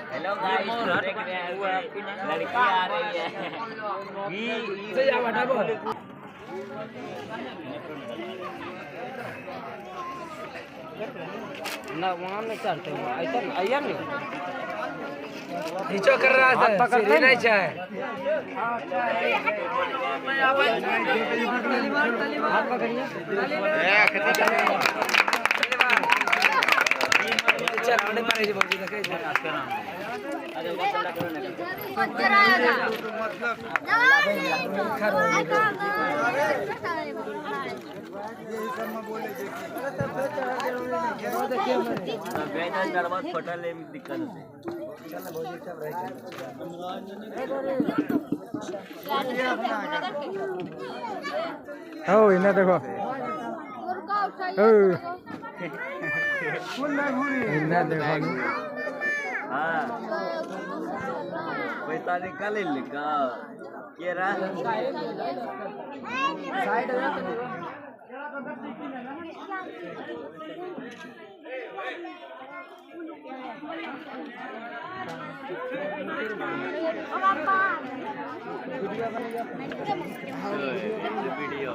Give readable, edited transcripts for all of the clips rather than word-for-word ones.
Hello guys, देख रहे हैं लड़की आ रही है। ना वहाँ में चलते हैं ऐसा आया नहीं नीचे कर रहा था सीढ़ी नहीं चाहे हाथ पकड़िए चल आने पर ये बोल देखे फोटो दिक्कत हो इन्हें देखो इन्हें देखो हाँ पैसा निकाल का केरा वीडियो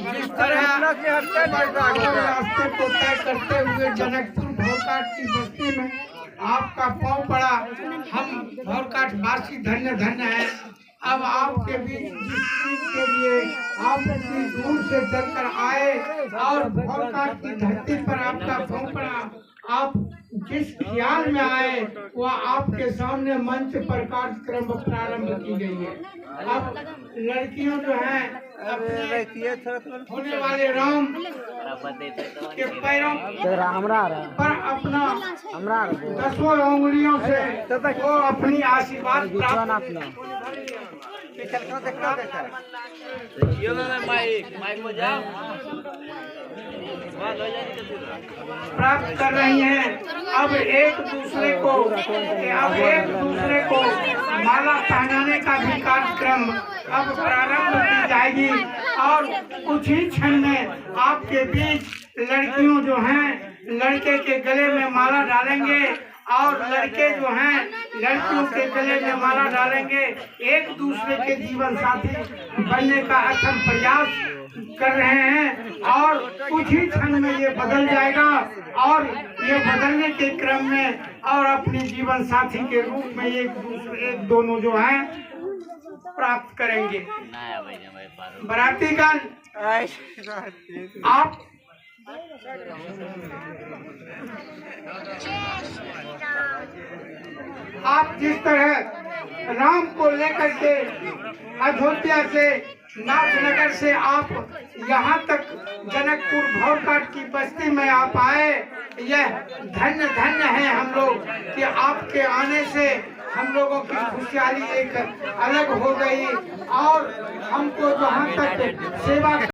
जिस तरह रास्ते को तय करते हुए जनकपुर भौरकाट की बस्ती में आपका पाँव पड़ा, हम भौरकाट वासी धन्य धन्य है। अब आपके बीच जिस चीज के लिए आप इतनी दूर से चलकर आए और भौरकाट की धरती पर आपका पाँव पड़ा, आप जिस ख्याल में आए वह आपके सामने मंच पर कार्यक्रम प्रारंभ की गई है। अब लड़कियों जो हैं अपने होने वाले राम के पैरों पर अपना 10 उंगलियों से वो अपनी आशीर्वाद प्राप्त कर रही हैं। अब एक दूसरे को माला पहनाने का भी कार्यक्रम अब प्रारंभ की जाएगी और कुछ ही क्षण में आपके बीच लड़कियों जो हैं लड़के के गले में माला डालेंगे और लड़के जो हैं लड़कियों के गले में माला डालेंगे। एक दूसरे के जीवन साथी बनने का अथक प्रयास कर रहे हैं और कुछ ही क्षण में ये बदल जाएगा और ये बदलने के क्रम में और अपने जीवन साथी के रूप में एक दोनों जो हैं प्राप्त करेंगे। बरातीगण आप जिस तरह राम को लेकर के अयोध्या से नाथनगर से आप यहाँ तक जनकपुर भौरकाट की बस्ती में आप आए, यह धन्य धन्य है हम लोग कि आपके आने से हम लोगों की खुशहाली एक अलग हो गई और हमको जहाँ तक सेवा